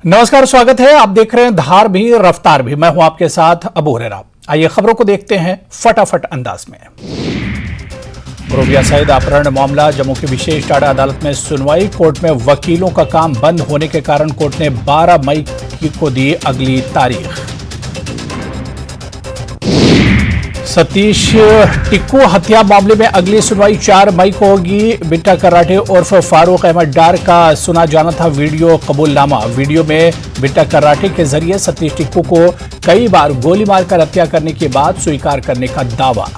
नमस्कार, स्वागत है। आप देख रहे हैं धार भी रफ्तार भी। मैं हूं आपके साथ अबू हुरैरा। आइए खबरों को देखते हैं फटाफट अंदाज में। रोबिया सईद अपहरण मामला, जम्मू की विशेष टाडा अदालत में सुनवाई। कोर्ट में वकीलों का काम बंद होने के कारण कोर्ट ने 12 मई को दी अगली तारीख। सतीश टिक्कू हत्या मामले में अगली सुनवाई 4 मई को होगी। बिट्टा कराटे उर्फ फारूक अहमद डार का सुना जाना था वीडियो कबूलनामा। वीडियो में बिट्टा कराटे के जरिए सतीश टिक्कू को कई बार गोली मारकर हत्या करने की बात स्वीकार करने का दावा।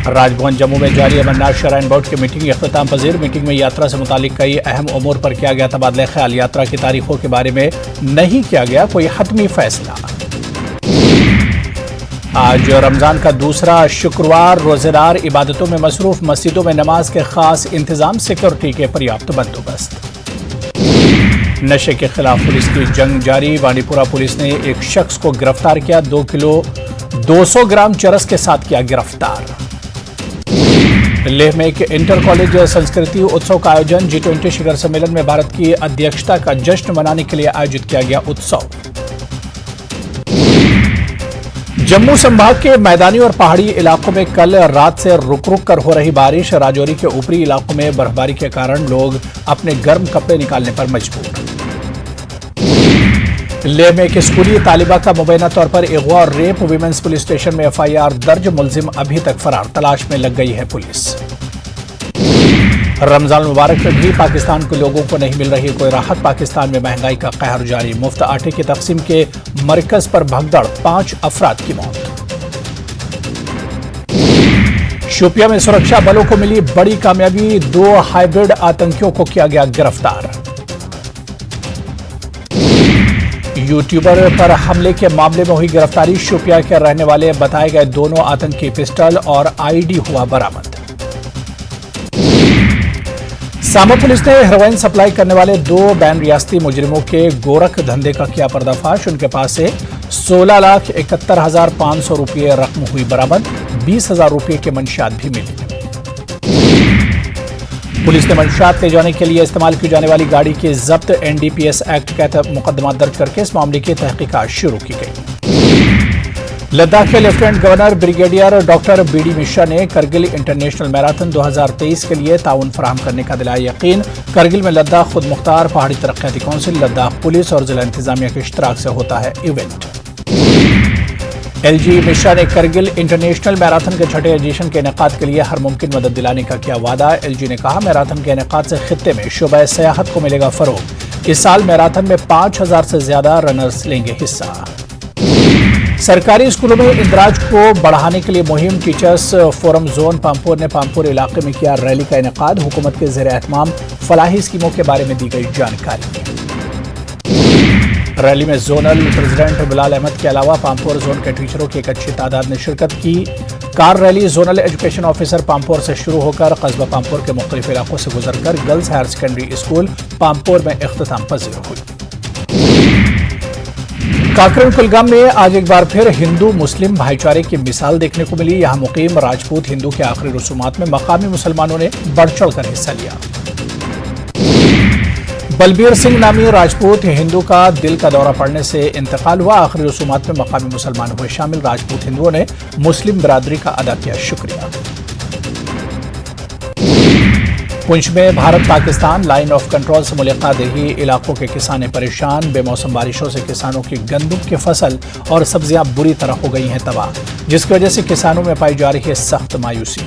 राजभवन जम्मू में जारी अमरनाथ श्राइन बोर्ड की मीटिंग इख्तिताम पजीर। मीटिंग में यात्रा से मुतालिक कई अहम उमूर पर किया गया तबादला ख्याल। यात्रा की तारीखों के बारे में नहीं किया गया कोई हतमी फैसला। आज रमजान का दूसरा शुक्रवार, रोजेदार इबादतों में मसरूफ। मस्जिदों में नमाज के खास इंतजाम, सिक्योरिटी के पर्याप्त बंदोबस्त। नशे के खिलाफ पुलिस की जंग जारी। बांडीपुरा पुलिस ने एक शख्स को गिरफ्तार किया। 2 किलो 200 ग्राम चरस के साथ किया गिरफ्तार। लेह में एक इंटर कॉलेज संस्कृति उत्सव का आयोजन। G20 शिखर सम्मेलन में भारत की अध्यक्षता का जश्न मनाने के लिए आयोजित किया गया उत्सव। जम्मू संभाग के मैदानी और पहाड़ी इलाकों में कल रात से रुक रुक कर हो रही बारिश। राजौरी के ऊपरी इलाकों में बर्फबारी के कारण लोग अपने गर्म कपड़े निकालने पर मजबूर। लेह में एक स्कूली तालिबा का मुबैना तौर पर अगवा और रेप। विमेंस पुलिस स्टेशन में FIR दर्ज। मुलजिम अभी तक फरार, तलाश में लग गई है पुलिस। रमजान मुबारक में भी पाकिस्तान के लोगों को नहीं मिल रही कोई राहत। पाकिस्तान में महंगाई का कहर जारी। मुफ्त आटे की तकसीम के मरकज पर भगदड़, 5 अफराद की मौत। शोपियां में सुरक्षा बलों को मिली बड़ी कामयाबी। 2 हाइब्रिड आतंकियों को किया गया गिरफ्तार। यूट्यूबर पर हमले के मामले में हुई गिरफ्तारी। शोपियां के रहने वाले बताए गए दोनों आतंकी पिस्टल और ID हुआ बरामद। सामा पुलिस ने हेरोइन सप्लाई करने वाले 2 बैन रियासती मुजरिमों के गोरख धंधे का किया पर्दाफाश। उनके पास से 16,71,500 रुपये रकम हुई बरामद। 20,000 रुपये के मंशियात भी मिले। पुलिस ने मंशियात ले जाने के लिए इस्तेमाल की जाने वाली गाड़ी की जब्त। NDPS एक्ट के तहत मुकदमा दर्ज करके इस मामले की तहकीकात शुरू की गई। लद्दाख के lieutenant governor brigadier doctor BD Mishra ने करगिल इंटरनेशनल मैराथन 2023 के लिए ताउन फराहम करने का दिलाया यकीन। करगिल में लद्दाख खुद मुख्तार पहाड़ी तरक्याती काउंसिल, लद्दाख पुलिस और जिला इंतजामिया के इश्तराक से होता है इवेंट। LG मिश्रा ने करगिल इंटरनेशनल मैराथन के 6ठे एडिशन के इनेकाद के लिए हर मुमकिन मदद दिलाने का किया वादा। LG ने कहा, मैराथन के इनेकाद से खित्ते में शोबा सयाहत को मिलेगा फरोग। इस साल मैराथन में 5,000 से ज्यादा रनर्स लेंगे हिस्सा। सरकारी स्कूलों में इंदराज को बढ़ाने के लिए मुहिम। टीचर्स फोरम जोन पामपुर ने पामपुर इलाके में किया रैली का इनेकाद। हुकूमत के ज़ेर एहतमाम फलाही स्कीमों के बारे में दी गई जानकारी। रैली में जोनल प्रेसिडेंट बिलाल अहमद के अलावा पामपुर जोन के टीचरों की एक अच्छी तादाद ने शिरकत की। Car rally zonal education officer Pampur से शुरू होकर कस्बा पामपुर के मुख्तलिफ इलाकों से गुजरकर girls higher secondary school Pampur में इख्तिताम पजीर हुई। काकरन कुलगाम में आज एक बार फिर हिंदू मुस्लिम भाईचारे की मिसाल देखने को मिली। यहां मुकीम राजपूत हिंदू के आखिरी रसूमात में मकामी मुसलमानों ने बढ़ चढ़कर हिस्सा लिया। बलबीर सिंह नामी राजपूत हिंदू का दिल का दौरा पड़ने से इंतकाल हुआ। आखिरी रसूमात में मकामी मुसलमान हुए शामिल। राजपूत हिंदुओं ने मुस्लिम बिरादरी का अदा किया शुक्रिया। पुंछ में Bharat Pakistan line of control से मुल्का देही इलाकों के किसान परेशान। बेमौसम बारिशों से किसानों की गंदम की फसल और सब्जियां बुरी तरह हो गई हैं तबाह, जिसकी वजह से किसानों में पाई जा रही है सख्त मायूसी।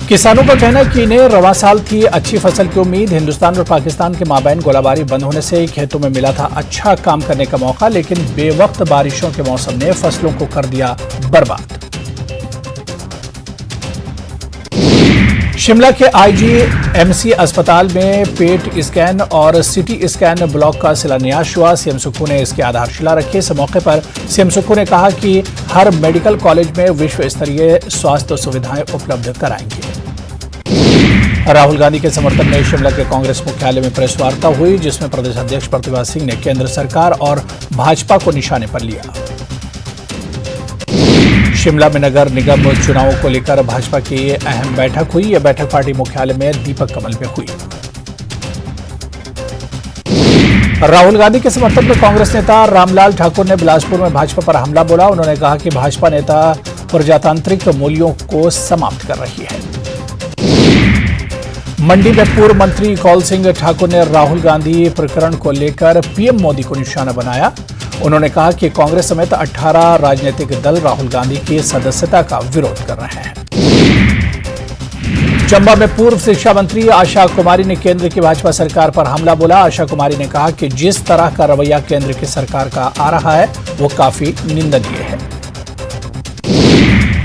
किसानों का कहना है कि इन्हें रवां साल थी अच्छी फसल की उम्मीद। हिंदुस्तान और पाकिस्तान के माबैन गोलाबारी बंद होने से खेतों में मिला था अच्छा काम करने का मौका, लेकिन बेवक्त बारिशों के मौसम ने फसलों को कर दिया बर्बाद। शिमला के IGMC अस्पताल में पेट स्कैन और CT स्कैन ब्लॉक का शिलान्यास हुआ। CM सुक्खू ने इसकी आधारशिला रखी। इस मौके पर CM सुक्खू ने कहा कि हर मेडिकल कॉलेज में विश्व स्तरीय स्वास्थ्य सुविधाएं उपलब्ध कराएंगे। राहुल गांधी के समर्थन में शिमला के कांग्रेस मुख्यालय में प्रेस वार्ता हुई, जिसमें प्रदेश अध्यक्ष प्रतिभा सिंह ने केंद्र सरकार और भाजपा को निशाने पर लिया। शिमला में नगर निगम चुनावों को लेकर भाजपा की अहम बैठक हुई। यह बैठक पार्टी मुख्यालय में दीपक कमल में हुई। राहुल गांधी के समर्थन में कांग्रेस नेता रामलाल ठाकुर ने बिलासपुर में भाजपा पर हमला बोला। उन्होंने कहा कि भाजपा नेता प्रजातांत्रिक मूल्यों को समाप्त कर रही है। मंडी में पूर्व मंत्री कौल सिंह ठाकुर ने राहुल गांधी प्रकरण को लेकर पीएम मोदी को निशाना बनाया। उन्होंने कहा कि कांग्रेस समेत 18 राजनीतिक दल राहुल गांधी की सदस्यता का विरोध कर रहे हैं। चंबा में पूर्व शिक्षा मंत्री आशा कुमारी ने केंद्र की भाजपा सरकार पर हमला बोला। आशा कुमारी ने कहा कि जिस तरह का रवैया केंद्र की सरकार का आ रहा है वो काफी निंदनीय है।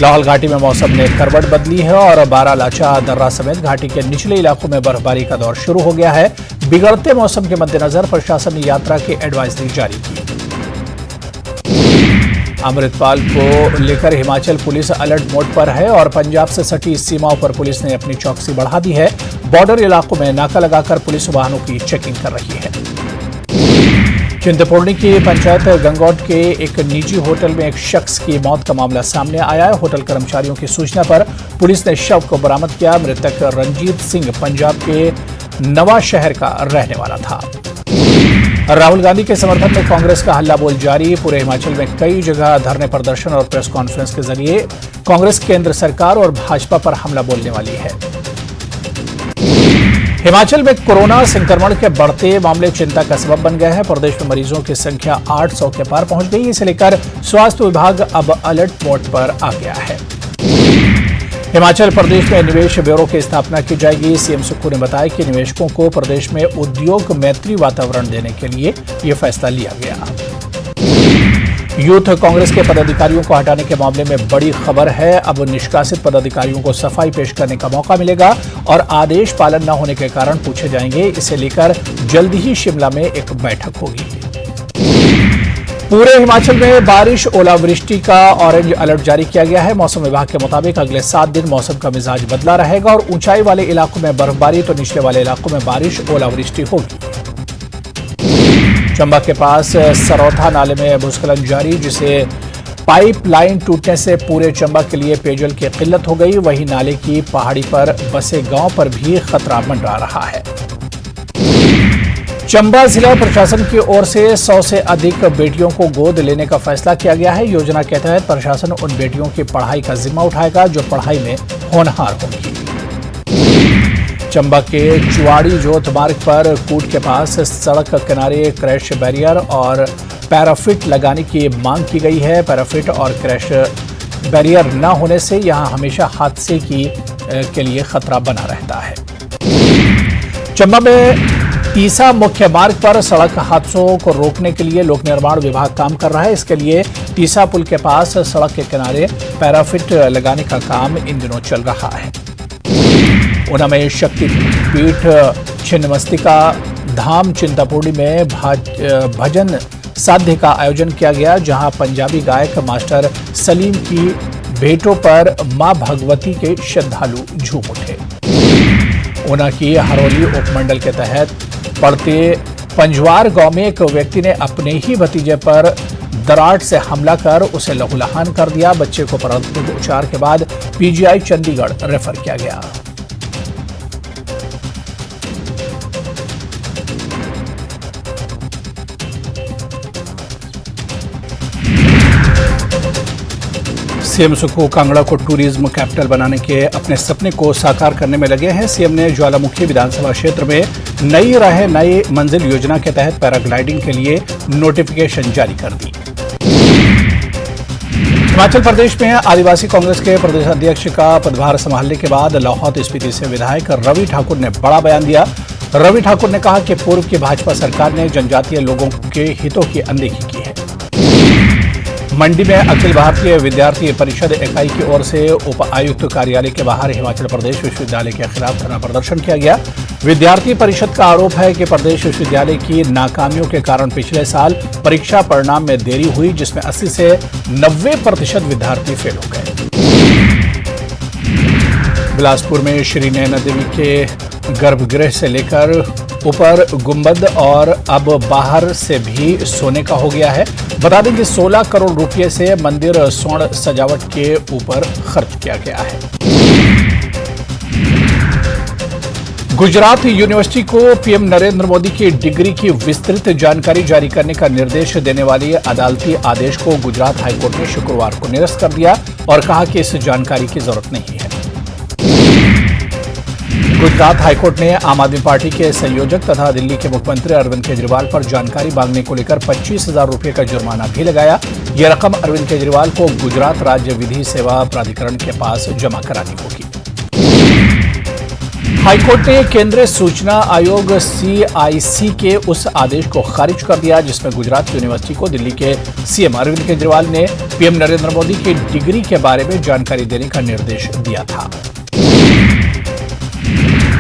लाहौल घाटी में मौसम ने करवट बदली है और बारालाचा दर्रा समेत घाटी के निचले इलाकों में बर्फबारी का दौर शुरू हो गया है। बिगड़ते मौसम के मद्देनजर प्रशासन ने यात्रा की एडवाइजरी जारी की। अमृतपाल को लेकर हिमाचल पुलिस अलर्ट मोड पर है और पंजाब से सटी सीमाओं पर पुलिस ने अपनी चौकसी बढ़ा दी है। बॉर्डर इलाकों में नाका लगाकर पुलिस वाहनों की चेकिंग कर रही है। चिंतपूर्णी की पंचायत गंगौट के एक निजी होटल में एक शख्स की मौत का मामला सामने आया है। होटल कर्मचारियों की सूचना पर पुलिस ने शव को बरामद किया। मृतक रंजीत सिंह पंजाब के नवा शहर का रहने वाला था। राहुल गांधी के समर्थन में कांग्रेस का हल्ला बोल जारी। पूरे हिमाचल में कई जगह धरने, प्रदर्शन और प्रेस कॉन्फ्रेंस के जरिए कांग्रेस केंद्र सरकार और भाजपा पर हमला बोलने वाली है। हिमाचल में कोरोना संक्रमण के बढ़ते मामले चिंता का सबब बन गए हैं। प्रदेश में मरीजों की संख्या 800 के पार पहुंच गई। इसे लेकर स्वास्थ्य विभाग अब अलर्ट मोड पर आ गया है। हिमाचल प्रदेश में निवेश ब्यूरो की स्थापना की जाएगी। सीएम सुक्खू ने बताया कि निवेशकों को प्रदेश में उद्योग मैत्री वातावरण देने के लिए यह फैसला लिया गया। यूथ कांग्रेस के पदाधिकारियों को हटाने के मामले में बड़ी खबर है। अब निष्कासित पदाधिकारियों को सफाई पेश करने का मौका मिलेगा और आदेश पालन न होने के कारण पूछे जाएंगे। इसे लेकर जल्द ही शिमला में एक बैठक होगी। पूरे हिमाचल में बारिश, ओलावृष्टि का ऑरेंज अलर्ट जारी किया गया है। मौसम विभाग के मुताबिक अगले 7 दिन मौसम का मिजाज बदला रहेगा और ऊंचाई वाले इलाकों में बर्फबारी तो निचले वाले इलाकों में बारिश, ओलावृष्टि होगी। चंबा के पास सरौथा नाले में भूस्खलन जारी, जिसे पाइपलाइन टूटने से पूरे चंबा के लिए पेयजल की किल्लत हो गई। वहीं नाले की पहाड़ी पर बसे गांव पर भी खतरा मंडरा रहा है। चंबा जिला प्रशासन की ओर से 100 से अधिक बेटियों को गोद लेने का फैसला किया गया है। योजना के तहत प्रशासन उन बेटियों की पढ़ाई का जिम्मा उठाएगा जो पढ़ाई में होनहार होंगी। चंबा के चुवाड़ी जोत मार्ग पर कूट के पास सड़क किनारे क्रैश बैरियर और पैराफिट लगाने की मांग की गई है। पैराफिट और क्रैश बैरियर न होने से यहां हमेशा हादसे के लिए खतरा बना रहता है। चंबा में तीसा मुख्य मार्ग पर सड़क हादसों को रोकने के लिए लोक निर्माण विभाग काम कर रहा है। इसके लिए तीसा पुल के पास सड़क के किनारे पैराफिट लगाने का काम इन दिनों चल रहा है। ऊना में शक्तिपीठ छिन्नमस्तिका धाम चिंतपूर्णी में भजन साध्य का आयोजन किया गया, जहां पंजाबी गायक मास्टर सलीम की भेंटों पर मां भगवती के श्रद्धालु झूम उठे। ऊना की हरोली उपमंडल के तहत पड़ते पंजवार गांव में एक व्यक्ति ने अपने ही भतीजे पर दराट से हमला कर उसे लहूलुहान कर दिया। बच्चे को प्राथमिक उपचार के बाद पीजीआई चंडीगढ़ रेफर किया गया। सीएम सुक्खू कांगड़ा को टूरिज्म कैपिटल बनाने के अपने सपने को साकार करने में लगे हैं। सीएम ने ज्वालामुखी विधानसभा क्षेत्र में नई राहें नई मंजिल योजना के तहत पैराग्लाइडिंग के लिए नोटिफिकेशन जारी कर दी। हिमाचल प्रदेश में आदिवासी कांग्रेस के प्रदेश अध्यक्ष का पदभार संभालने के बाद लाहौल स्पीति से विधायक रवि ठाकुर ने बड़ा बयान दिया। रवि ठाकुर ने कहा कि पूर्व की भाजपा सरकार ने जनजातीय लोगों के हितों की अनदेखी की है। मंडी में अखिल भारतीय विद्यार्थी परिषद इकाई की ओर से उप आयुक्त कार्यालय के बाहर हिमाचल प्रदेश विश्वविद्यालय के खिलाफ धरना प्रदर्शन किया गया। विद्यार्थी परिषद का आरोप है कि प्रदेश विश्वविद्यालय की नाकामियों के कारण पिछले साल परीक्षा परिणाम में देरी हुई, जिसमें 80 से 90% विद्यार्थी फेल हो गए। बिलासपुर में श्री नैना देवी के गर्भगृह से लेकर ऊपर गुंबद और अब बाहर से भी सोने का हो गया है। बता दें कि 16 करोड़ रुपए से मंदिर स्वर्ण सजावट के ऊपर खर्च किया गया है। गुजरात यूनिवर्सिटी को पीएम नरेंद्र मोदी की डिग्री की विस्तृत जानकारी जारी करने का निर्देश देने वाले अदालती आदेश को गुजरात हाईकोर्ट ने शुक्रवार को निरस्त कर दिया और कहा कि इस जानकारी की जरूरत नहीं है। गुजरात हाईकोर्ट ने आम आदमी पार्टी के संयोजक तथा दिल्ली के मुख्यमंत्री अरविंद केजरीवाल पर जानकारी मांगने को लेकर 25,000 रुपये का जुर्माना भी लगाया। यह रकम अरविंद केजरीवाल को गुजरात राज्य विधि सेवा प्राधिकरण के पास जमा करानी होगी। हाईकोर्ट ने केंद्रीय सूचना आयोग CIC के उस आदेश को खारिज कर दिया जिसमें गुजरात यूनिवर्सिटी को दिल्ली के सीएम अरविंद केजरीवाल ने पीएम नरेंद्र मोदी की डिग्री के बारे में जानकारी देने का निर्देश दिया था।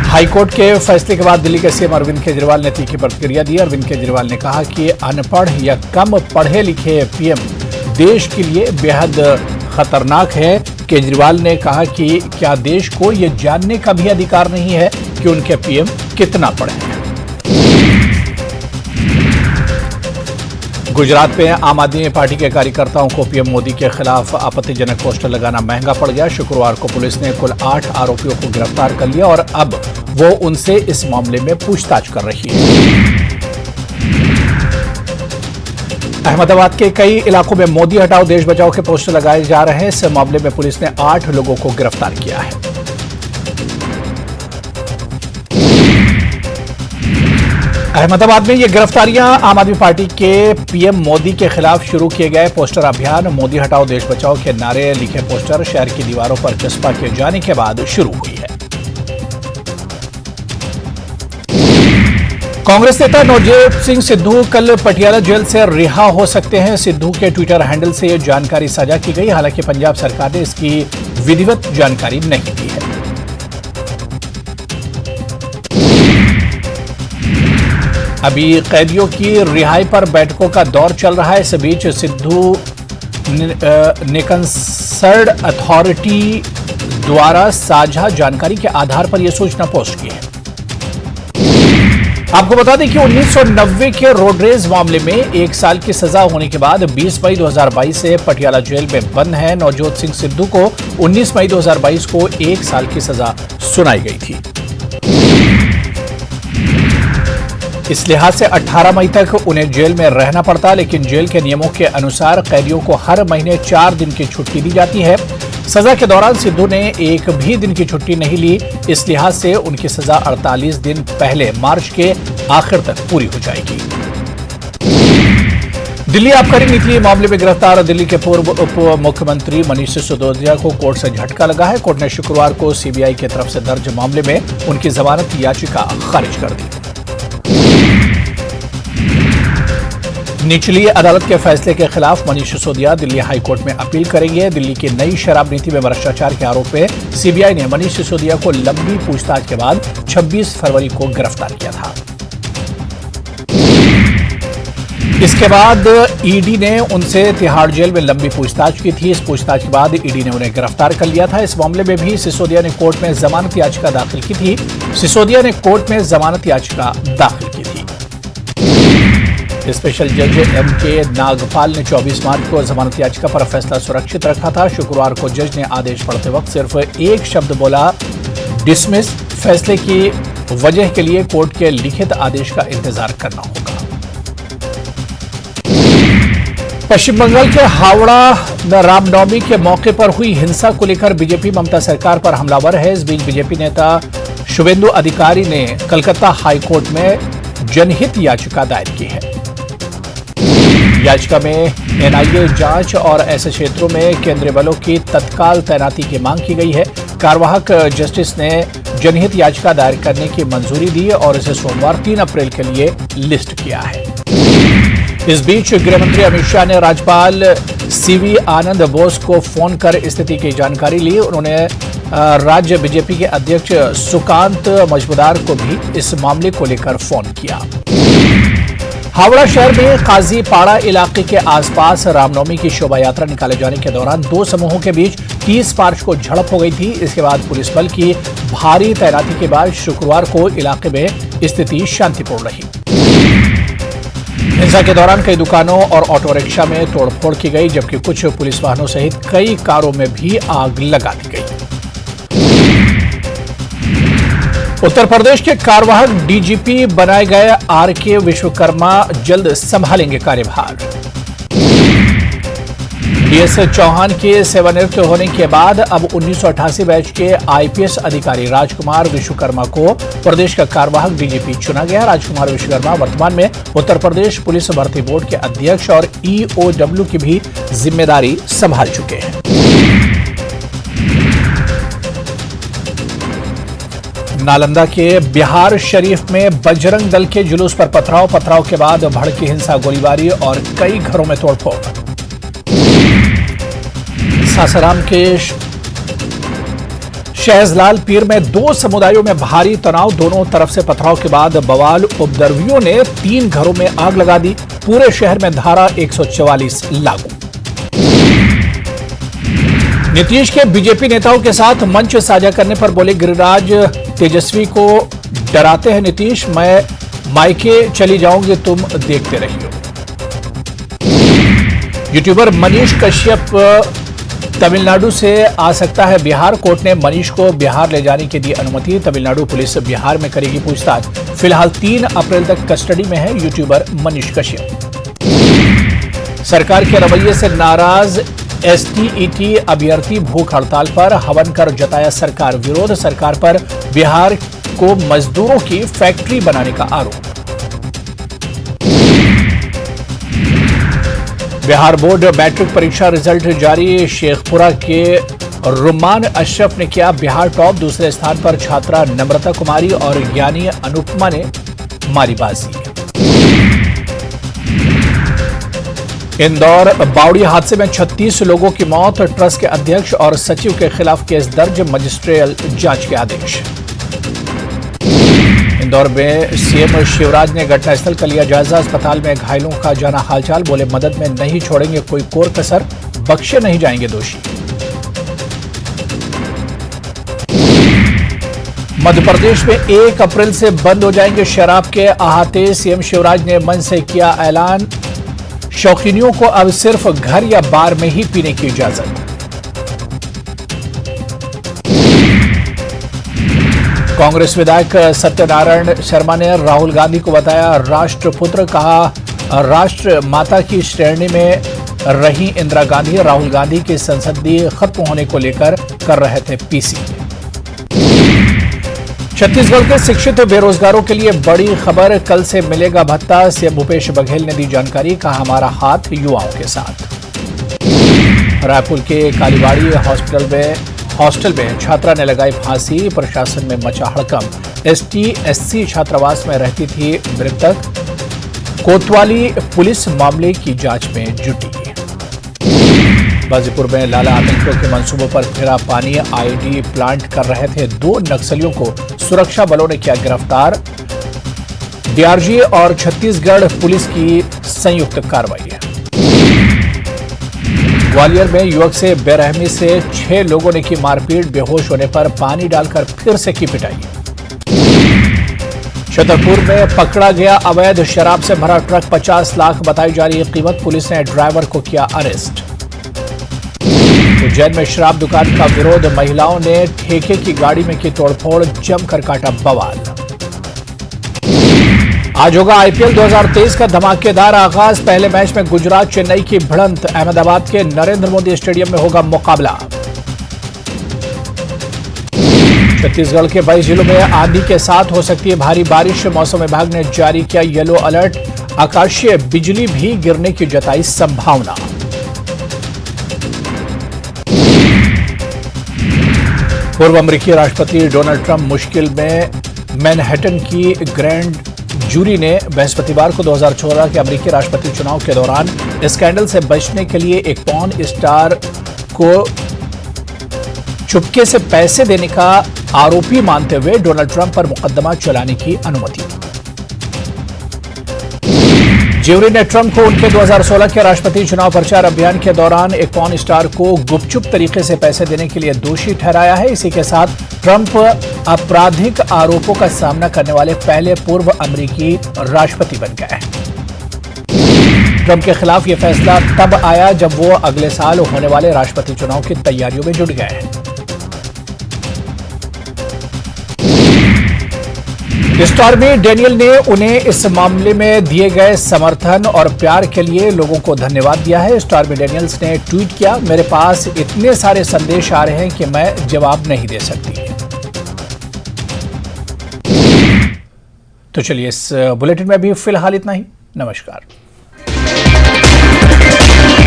हाईकोर्ट के फैसले के बाद दिल्ली के सीएम अरविंद केजरीवाल ने तीखी प्रतिक्रिया दी। अरविंद केजरीवाल ने कहा कि अनपढ़ या कम पढ़े लिखे पीएम देश के लिए बेहद खतरनाक है। केजरीवाल ने कहा कि क्या देश को यह जानने का भी अधिकार नहीं है कि उनके पीएम कितना पढ़े हैं। गुजरात में आम आदमी पार्टी के कार्यकर्ताओं को पीएम मोदी के खिलाफ आपत्तिजनक पोस्टर लगाना महंगा पड़ गया। शुक्रवार को पुलिस ने कुल 8 आरोपियों को गिरफ्तार कर लिया और अब वो उनसे इस मामले में पूछताछ कर रही है। अहमदाबाद के कई इलाकों में मोदी हटाओ देश बचाओ के पोस्टर लगाए जा रहे हैं। इस मामले में पुलिस ने 8 लोगों को गिरफ्तार किया है। अहमदाबाद में ये गिरफ्तारियां आम आदमी पार्टी के पीएम मोदी के खिलाफ शुरू किए गए पोस्टर अभियान मोदी हटाओ देश बचाओ के नारे लिखे पोस्टर शहर की दीवारों पर चस्पा किए जाने के बाद शुरू हुई है। कांग्रेस नेता नवजोत सिंह सिद्धू कल पटियाला जेल से रिहा हो सकते हैं। सिद्धू के ट्विटर हैंडल से यह जानकारी साझा की गई। हालांकि पंजाब सरकार ने इसकी विधिवत जानकारी नहीं दी है। अभी कैदियों की रिहाई पर बैठकों का दौर चल रहा है। इस बीच सिद्धू ने कंसर्न अथॉरिटी द्वारा साझा जानकारी के आधार पर यह सूचना पोस्ट की है। आपको बता दें कि 1990 के रोड रेज मामले में 1 साल की सजा होने के बाद 20 मई 2022 से पटियाला जेल में बंद है। नवजोत सिंह सिद्धू को 19 मई 2022 को 1 साल की सजा सुनाई गई थी। इस लिहाज से 18 मई तक उन्हें जेल में रहना पड़ता, लेकिन जेल के नियमों के अनुसार कैदियों को हर महीने 4 दिन की छुट्टी दी जाती है। सजा के दौरान सिद्धू ने एक भी दिन की छुट्टी नहीं ली। इस लिहाज से उनकी सजा 48 दिन पहले मार्च के आखिर तक पूरी हो जाएगी। दिल्ली आबकारी नीति मामले में गिरफ्तार दिल्ली के पूर्व उप मुख्यमंत्री मनीष सिसोदिया को कोर्ट से झटका लगा है। कोर्ट ने शुक्रवार को सीबीआई की तरफ से दर्ज मामले में उनकी जमानत याचिका खारिज कर दी। निचली अदालत के फैसले के खिलाफ मनीष सिसोदिया दिल्ली हाईकोर्ट में अपील करेंगे। दिल्ली की नई शराब नीति में भ्रष्टाचार के आरोप में सीबीआई ने मनीष सिसोदिया को लंबी पूछताछ के बाद 26 फरवरी को गिरफ्तार किया था। इसके बाद ईडी ने उनसे तिहाड़ जेल में लंबी पूछताछ की थी। इस पूछताछ के बाद ईडी ने उन्हें गिरफ्तार कर लिया था। इस मामले में भी सिसोदिया ने कोर्ट में जमानत याचिका दाखिल की थी। सिसोदिया ने कोर्ट में जमानत याचिका दाखिल की थी। स्पेशल जज MK नागपाल ने 24 मार्च को जमानत याचिका पर फैसला सुरक्षित रखा था। शुक्रवार को जज ने आदेश पढ़ते वक्त सिर्फ एक शब्द बोला, डिसमिस। फैसले की वजह के लिए कोर्ट के लिखित आदेश का इंतजार करना होगा। पश्चिम बंगाल के हावड़ा में रामनवमी के मौके पर हुई हिंसा को लेकर बीजेपी ममता सरकार पर हमलावर है। इस बीच बीजेपी नेता शुभेंदु अधिकारी ने कलकत्ता हाईकोर्ट में जनहित याचिका दायर की है। याचिका में NIA जांच और ऐसे क्षेत्रों में केंद्रीय बलों की तत्काल तैनाती की मांग की गई है। कार्यवाहक जस्टिस ने जनहित याचिका दायर करने की मंजूरी दी और इसे सोमवार 3 अप्रैल के लिए लिस्ट किया है। इस बीच गृहमंत्री अमित शाह ने राज्यपाल CV आनंद बोस को फोन कर स्थिति की जानकारी ली। उन्होंने राज्य बीजेपी के अध्यक्ष सुकांत मजमुदार को भी इस मामले को लेकर फोन किया। हावड़ा शहर में काजीपाड़ा इलाके के आसपास रामनवमी की शोभा यात्रा निकाले जाने के दौरान 2 समूहों के बीच 30 मार्च को झड़प हो गई थी। इसके बाद पुलिस बल की भारी तैनाती के बाद शुक्रवार को इलाके में स्थिति शांतिपूर्ण रही। हिंसा के दौरान कई दुकानों और ऑटो रिक्शा में तोड़फोड़ की गई, जबकि कुछ पुलिस वाहनों सहित कई कारों में भी आग लगा दी गई। उत्तर प्रदेश के कार्यवाहक डीजीपी बनाए गए आरके विश्वकर्मा जल्द संभालेंगे कार्यभार। डीएस चौहान के सेवानिवृत्त होने के बाद अब 1988 बैच के आईपीएस अधिकारी राजकुमार विश्वकर्मा को प्रदेश का कार्यवाहक डीजीपी चुना गया। राजकुमार विश्वकर्मा वर्तमान में उत्तर प्रदेश पुलिस भर्ती बोर्ड के अध्यक्ष और ईओडब्ल्यू की भी जिम्मेदारी संभाल चुके हैं। नालंदा के बिहार शरीफ में बजरंग दल के जुलूस पर पथराव के बाद भड़की हिंसा, गोलीबारी और कई घरों में तोड़फोड़। सासाराम के शहजलाल पीर में दो समुदायों में भारी तनाव, दोनों तरफ से पथराव के बाद बवाल। उपद्रवियों ने 3 घरों में आग लगा दी। पूरे शहर में धारा 144 लागू। नीतीश के बीजेपी नेताओं के साथ मंच साझा करने पर बोले गिरिराज, तेजस्वी को डराते हैं नीतीश, मैं मायके चली जाऊंगी, तुम देखते रहिए। यूट्यूबर मनीष कश्यप तमिलनाडु से आ सकता है बिहार। कोर्ट ने मनीष को बिहार ले जाने की दी अनुमति। तमिलनाडु पुलिस बिहार में करेगी पूछताछ। फिलहाल 3 अप्रैल तक कस्टडी में है यूट्यूबर मनीष कश्यप। सरकार के रवैये से नाराज एसटीईटी अभ्यर्थी भूख हड़ताल पर, हवन कर जताया सरकार विरोध। सरकार पर बिहार को मजदूरों की फैक्ट्री बनाने का आरोप। बिहार बोर्ड मैट्रिक परीक्षा रिजल्ट जारी। शेखपुरा के रुमान अशरफ ने किया बिहार टॉप। दूसरे स्थान पर छात्रा नम्रता कुमारी और ज्ञानी अनुपमा ने मारी बाजी। इंदौर बावड़ी हादसे में 36 लोगों की मौत। ट्रस्ट के अध्यक्ष और सचिव के खिलाफ केस दर्ज, मजिस्ट्रियल जांच के आदेश। इंदौर में सीएम शिवराज ने घटनास्थल का लिया जायजा। अस्पताल में घायलों का जाना हालचाल, बोले मदद में नहीं छोड़ेंगे कोई कोर कसर, बख्शे नहीं जाएंगे दोषी। मध्य प्रदेश में 1 अप्रैल से बंद हो जाएंगे शराब के अहाते। सीएम शिवराज ने मंच से किया ऐलान, शौकीनियों को अब सिर्फ घर या बार में ही पीने की इजाजत। कांग्रेस विधायक सत्यनारायण शर्मा ने राहुल गांधी को बताया राष्ट्रपुत्र, कहा राष्ट्र माता की श्रेणी में रही इंदिरा गांधी। राहुल गांधी के संसदीय खत्म होने को लेकर कर रहे थे पीसी। छत्तीसगढ़ के शिक्षित बेरोजगारों के लिए बड़ी खबर, कल से मिलेगा भत्ता। सीएम भूपेश बघेल ने दी जानकारी, कहा हमारा हाथ युवाओं के साथ। रायपुर के कालीबाड़ी हॉस्टल में छात्रा ने लगाई फांसी, प्रशासन में मचा हड़कंप। एसटी/एससी छात्रावास में रहती थी मृतक। कोतवाली पुलिस मामले की जांच में जुटी। बाजीपुर में लाला आतंकियों के मंसूबों पर फिरा पानी, आईडी प्लांट कर रहे थे 2 नक्सलियों को सुरक्षा बलों ने किया गिरफ्तार। डीआरजी और छत्तीसगढ़ पुलिस की संयुक्त कार्रवाई। ग्वालियर में युवक से बेरहमी से 6 लोगों ने की मारपीट, बेहोश होने पर पानी डालकर फिर से की पिटाई। छतरपुर में पकड़ा गया अवैध शराब से भरा ट्रक, 50 लाख बताई जा रही कीमत। पुलिस ने ड्राइवर को किया अरेस्ट। उज्जैन में शराब दुकान का विरोध, महिलाओं ने ठेके की गाड़ी में की तोड़फोड़, जमकर काटा बवाल। आज होगा आईपीएल 2023 का धमाकेदार आगाज। पहले मैच में गुजरात चेन्नई की भिड़ंत, अहमदाबाद के नरेंद्र मोदी स्टेडियम में होगा मुकाबला। छत्तीसगढ़ के 22 जिलों में आंधी के साथ हो सकती है भारी बारिश। मौसम विभाग ने जारी किया येलो अलर्ट, आकाशीय बिजली भी गिरने की जताई संभावना। पूर्व अमेरिकी राष्ट्रपति डोनाल्ड ट्रंप मुश्किल में। मैनहट्टन की ग्रैंड जूरी ने बृहस्पतिवार को 2014 के अमेरिकी राष्ट्रपति चुनाव के दौरान स्कैंडल से बचने के लिए एक पॉर्न स्टार को चुपके से पैसे देने का आरोपी मानते हुए डोनाल्ड ट्रंप पर मुकदमा चलाने की अनुमति दी। ज्यूरी ने ट्रंप को उनके 2016 के राष्ट्रपति चुनाव प्रचार अभियान के दौरान एक पॉर्न स्टार को गुपचुप तरीके से पैसे देने के लिए दोषी ठहराया है। इसी के साथ ट्रंप आपराधिक आरोपों का सामना करने वाले पहले पूर्व अमेरिकी राष्ट्रपति बन गए हैं। ट्रंप के खिलाफ यह फैसला तब आया जब वो अगले साल होने वाले राष्ट्रपति चुनाव की तैयारियों में जुट गए हैं। स्टॉर्मी डेनियल ने उन्हें इस मामले में दिए गए समर्थन और प्यार के लिए लोगों को धन्यवाद दिया है। स्टॉर्मी डेनियल्स ने ट्वीट किया, मेरे पास इतने सारे संदेश आ रहे हैं कि मैं जवाब नहीं दे सकती। तो चलिए इस बुलेटिन में अभी फिलहाल इतना ही। नमस्कार।